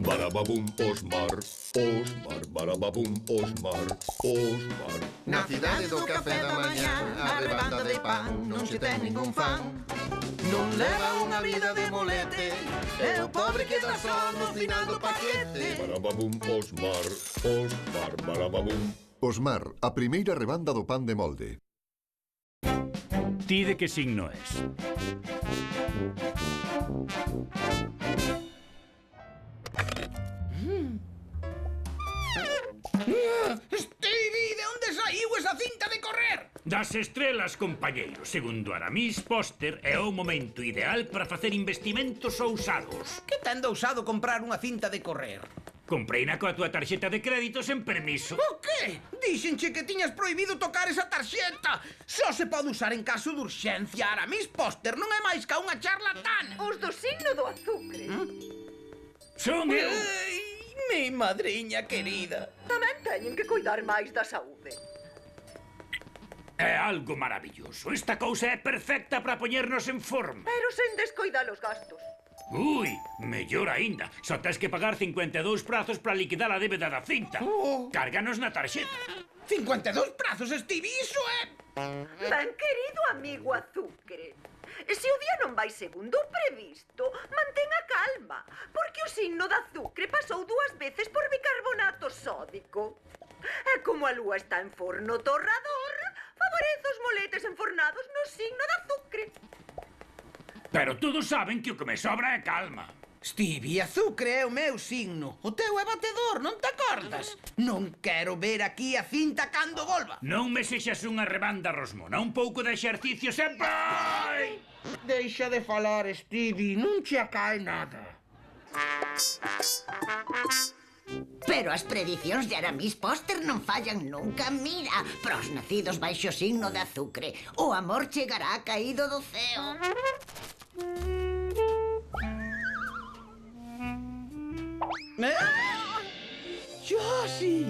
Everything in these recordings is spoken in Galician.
Barababum, Osmar. Osmar, barababum, Osmar. Osmar. Na cidade do café da mañá, a rebanda de pan non se ten ningún fan. Non leva unha vida de molete, e o pobre queda só no final do paquete. Barababum, Osmar. Osmar, barababum. Osmar, a primeira rebanda do pan de molde. Ti de que signo és? Stevie, de onde saiu esa cinta de correr? Das estrelas, compañeiro. Segundo Aramis Póster, é o momento ideal para facer investimentos ousados. Que ten de ousado comprar unha cinta de correr? Compreina coa túa tarxeta de crédito sen permiso. O que? Dixenche que tiñas prohibido tocar esa tarxeta. Só se pode usar en caso de urxencia. Aramis Póster non é máis ca unha charlatán. Os do signo do azucre. Son eu. Ai, mi madriña querida. Tamén teñen que cuidar máis da saúde. É algo maravilloso. Esta cousa é perfecta para poñernos en forma. Pero sen descoidar os gastos. Ui, mellor aínda. Só tes que pagar 52 prazos para liquidar a débeda da cinta. Cárganos na tarxeta. 52 prazos, Stevie, iso é... Ben querido amigo azucre, se o día non vai segundo o previsto, mantén a calma, porque o signo de azucre pasou 2 veces por bicarbonato sódico. E como a lúa está en forno torrador, favorece os moletes enfornados no signo de azucre. Pero todos saben que o que me sobra é calma. Stevie, azucre é o meu signo. O teu é batedor, non te acordas? Non quero ver aquí a cinta cando volva. Non me sexas unha rebanda rosmona. Un pouco de exercicio sempre. Ai! Deixa de falar, Stevie, non che acae nada. Pero as predicións de Aramis Póster non fallan nunca. Mira, pros nacidos baixo signo de azucre, o amor chegará caído do ceo. Josie!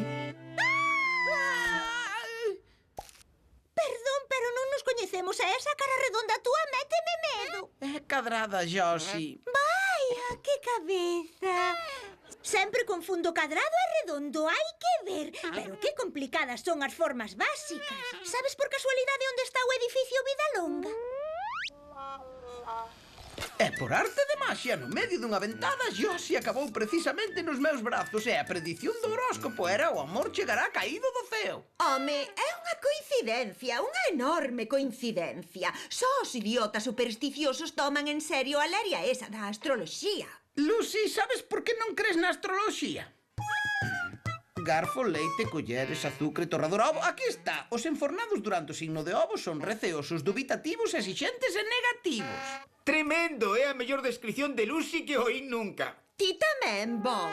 Perdón, pero non nos coñecemos e esa cara redonda túa méteme medo. É cadrada, Josie. Vaya, que cabeza. Sempre confundo cadrado e redondo, hai que ver. Pero que complicadas son as formas básicas. Sabes por casualidade onde está o edificio Vidalonga? E por arte de maxia, no medio dunha ventada, Josie acabou precisamente nos meus brazos e a predición do horóscopo era o amor chegará caído do ceo. Home, é unha coincidencia, unha enorme coincidencia. Só os idiotas supersticiosos toman en serio a leria esa da astroloxía. Lucy, sabes por que non crees na astroloxía? Garfo, leite, colleres, azucre, torrador, ovo. Aquí está. Os enfornados durante o signo de ovo son receosos, dubitativos, exixentes e negativos. Tremendo! É a mellor descripción de Lucy que oí nunca. Ti tamén, Bob.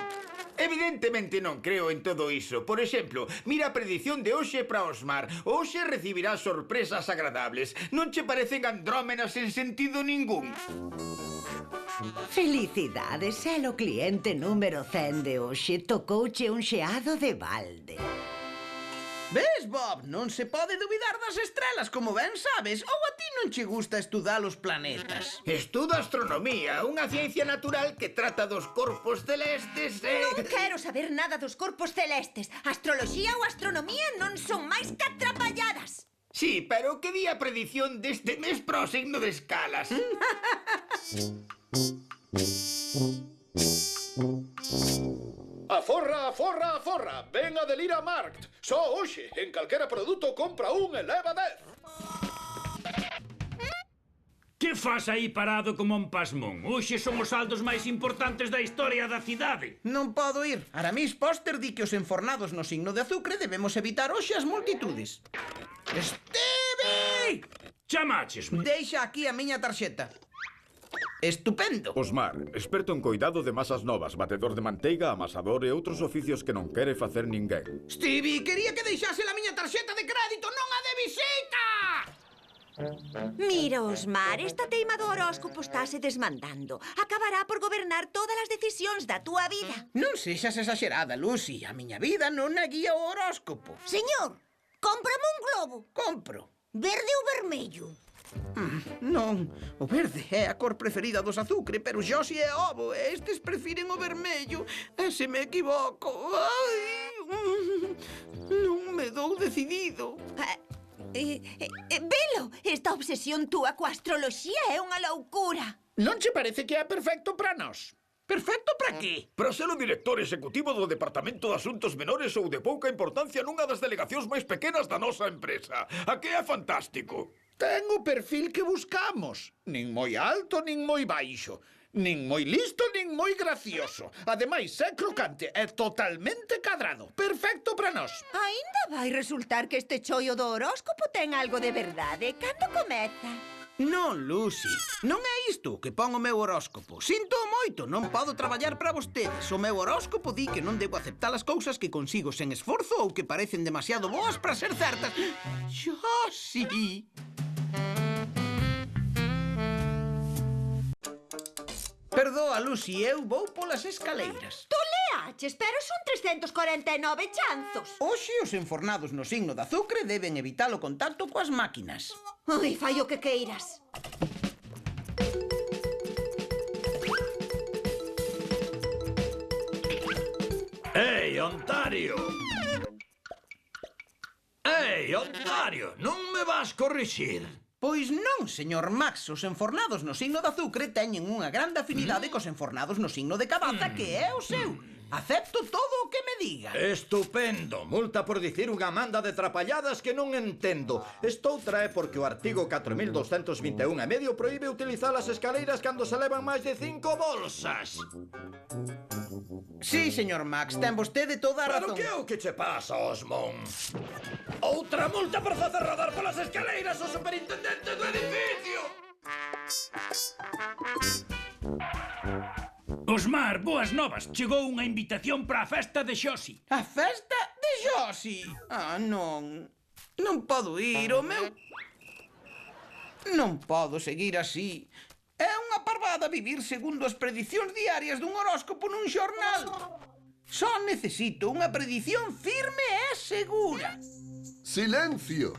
Evidentemente non creo en todo iso. Por exemplo, mira a predición de hoxe para Osmar. Hoxe recibirás sorpresas agradables. Non che parecen andrómenas en sentido ningún? Felicidades, é o cliente número 100 de hoxe. Tocouche un xeado de balde. Ves, Bob? Non se pode dubidar das estrelas, como ben sabes. Ou a ti non che gusta estudar os planetas? Estudo astronomía, unha ciencia natural que trata dos corpos celestes e... Non quero saber nada dos corpos celestes. Astroloxía ou astronomía non son máis que atrapalladas. Sí, pero que di a predición deste mes para o signo de escalas? Aforra, aforra, aforra. Ven a Delira Markt. Só hoxe, en calquera produto compra un e leva 10. Que fas aí parado como un pasmón? Hoxe son os saldos máis importantes da historia da cidade. Non podo ir. Aramis Póster di que os enfornados no signo de azucre debemos evitar hoxe as multitudes. Stevie! Chamáchesme. Deixa aquí a miña tarxeta. Estupendo. Osmar, experto en coidado de masas novas, batedor de manteiga, amasador e outros oficios que non quere facer ninguén. Stevie, quería que deixase a miña tarxeta de crédito, non a de visita! Mira, Osmar, esta teima do horóscopo estáse desmandando. Acabará por gobernar todas as decisións da túa vida. Non sexas exagerada, Lucy. A miña vida non a guía o horóscopo. Señor, cómprame un globo. Compro. Verde ou vermello? Non, o verde é a cor preferida dos azucre, pero Xosi é ovo, e estes prefiren o vermello. E se me equivoco... Ai, non me dou decidido. Velo, esta obsesión túa coa astroloxía é unha loucura. Non che parece que é perfecto para nós? Perfecto para qué? Para ser o director executivo do Departamento de Asuntos Menores ou de pouca importancia nunha das delegacións máis pequenas da nosa empresa. A que é fantástico. Ten o perfil que buscamos. Nin moi alto, nin moi baixo. Nin moi listo, nin moi gracioso. Ademais, é crocante, é totalmente cadrado. Perfecto para nós. Ainda vai resultar que este choio do horóscopo ten algo de verdade. Cando comeza? Non, Lucy, non é isto que pon o meu horóscopo. Sinto moito, non podo traballar para vostedes. O meu horóscopo di que non debo aceptar as cousas que consigo sen esforzo ou que parecen demasiado boas para ser certas. Xosi! Perdoa, Lucy, eu vou polas escaleiras. Tú leaches, pero son 349 chanzos. Hoxe os enfornados no signo de azucre deben evitar o contacto coas máquinas. Ai, fai o que queiras. Ei, Ontario! Ei, Ontario, non me vas corrixir? Pois non, señor Max, os enfornados no signo de azucre teñen unha grande afinidade cos enfornados no signo de cabaza, que é o seu. Acepto todo o que me diga. Estupendo. Multa por dicir unha manda de trapalladas que non entendo. Estoutra é porque o artigo 4221 e medio proíbe utilizar as escaleiras cando se levan máis de 5 bolsas. Sí, señor Max, ten vostede toda a razón. Pero que é o que che pasa, Osmond? Outra multa por facer rodar polas escaleiras o superintendente do edificio! Osmar, boas novas. Chegou unha invitación para a festa de Xosi. A festa de Xosi? Ah, non. Non podo ir, o meu... Non podo seguir así. É unha parvada vivir segundo as predicións diarias dun horóscopo nun xornal. Só necesito unha predición firme e segura. Silencio!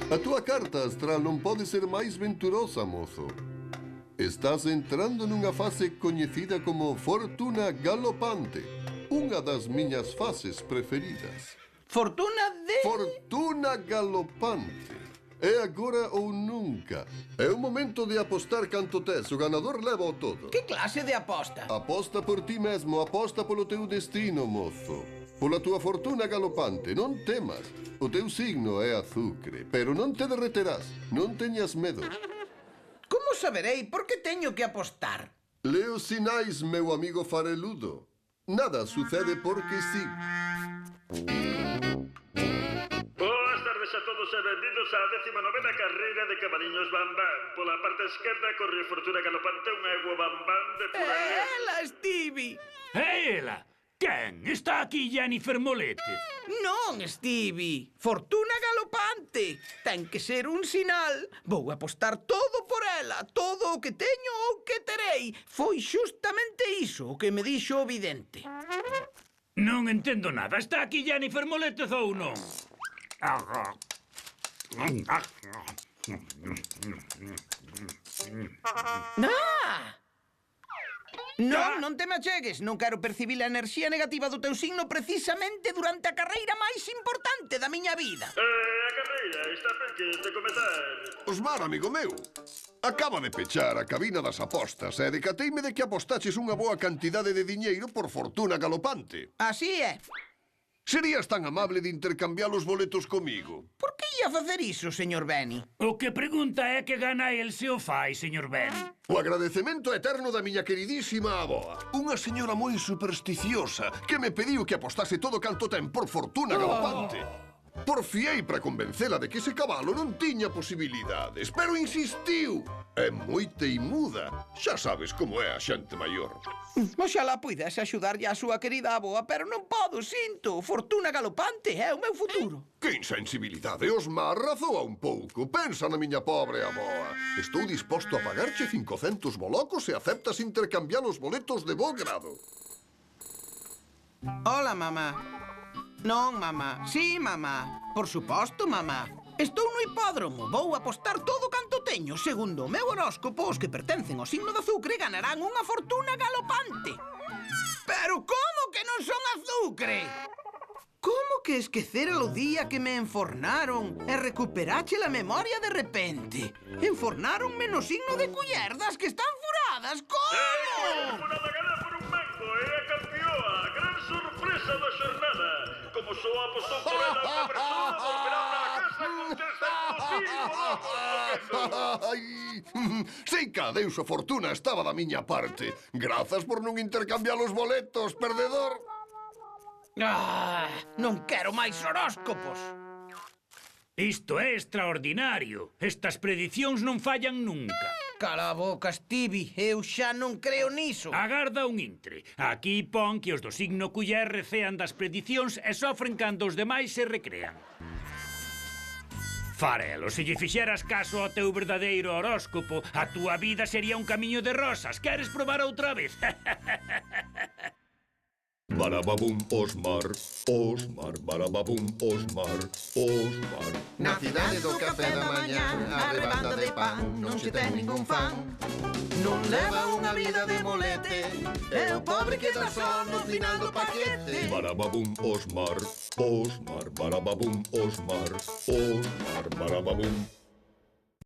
A tua carta astral non pode ser máis venturosa, mozo. Estás entrando nunha fase coñecida como Fortuna Galopante, unha das miñas fases preferidas. Fortuna de... Fortuna Galopante. É agora ou nunca. É o momento de apostar canto tes. O ganador leva o todo. Que clase de aposta? Aposta por ti mesmo, aposta polo teu destino, mozo. Pola tua fortuna galopante, non temas. O teu signo é azucre, pero non te derreterás. Non teñas medo. Como saberei por que teño que apostar? Leo sinais, meu amigo fareludo. Nada sucede porque sí. Boas tardes a todos e benvidos á 19ª carreira de cabaliños Bambán. Pola parte esquerda corre Fortuna Galopante, unha egua Bambán de pura leche. Ela, Stevie! Ela! Quen? Está aquí Jennifer Molete. Non, Stevie. Fortuna Galopante. Ten que ser un sinal. Vou apostar todo por ela. Todo o que teño ou que terei. Foi xustamente iso o que me dixo o vidente. Non entendo nada. Está aquí Jennifer Molete ou non? Ah! Non, non te me achegues. Non quero percibir a enerxía negativa do teu signo precisamente durante a carreira máis importante da miña vida. A carreira está perques de comezar. Osmar, amigo meu, acaba de pechar a cabina das apostas e decateime de que apostaches unha boa cantidade de diñeiro por Fortuna Galopante. Así é. Serías tan amable de intercambiar os boletos comigo? Por que ia facer iso, señor Benny? O que pregunta é que gana el se o fai, señor Benny. O agradecemento eterno da miña queridísima avoa. Unha señora moi supersticiosa que me pediu que apostase todo canto ten por Fortuna Galopante. Porfiei para convencela de que ese cabalo non tiña posibilidades, pero insistiu. É moi teimuda. Xa sabes como é a xente maior. Oxalá puidese axudarlle a súa querida avoa, pero non podo, sinto. Fortuna Galopante é o meu futuro. Que insensibilidade, Osmar, razoa un pouco. Pensa na miña pobre avoa. Estou disposto a pagarche 500 bolocos se aceptas intercambiar os boletos de bo grado. Hola, mamá. Non, mamá. Sí, mamá. Por suposto, mamá. Estou no hipódromo. Vou apostar todo canto teño. Segundo o meu horóscopo, os que pertencen ao signo de azucre ganarán unha fortuna galopante. Pero como que non son azucre? Como que esquecera o día que me enfornaron e recuperache la memoria de repente? Enfornáronme no signo de cullerdas que están furadas. Como? Furada gana por un mango e a campeoa. Gran sorpresa da xornada. Como só apostou por ela unha persona, volverá para a casa con 300 Ai, sei que a Deus a fortuna estaba da miña parte. Grazas por non intercambiar os boletos, perdedor. Non quero máis horóscopos. Isto é extraordinario. Estas predicións non fallan nunca. Cala a boca, Stevie. Eu xa non creo niso. Agarda un intre. Aquí pon que os do signo culler recean das predicións e sofren cando os demais se recrean. Farelo, se lle fixeras caso ao teu verdadeiro horóscopo, a túa vida sería un camiño de rosas. Queres probar outra vez? Barababum, Osmar, Osmar, barababum, Osmar, Osmar. Na cidade do café da mañá, a rebanda de pan non se ten ningún fan. Non leva unha vida de molete, é o pobre que dá só no final do paquete. Barababum, Osmar, Osmar, barababum, Osmar, Osmar, barababum.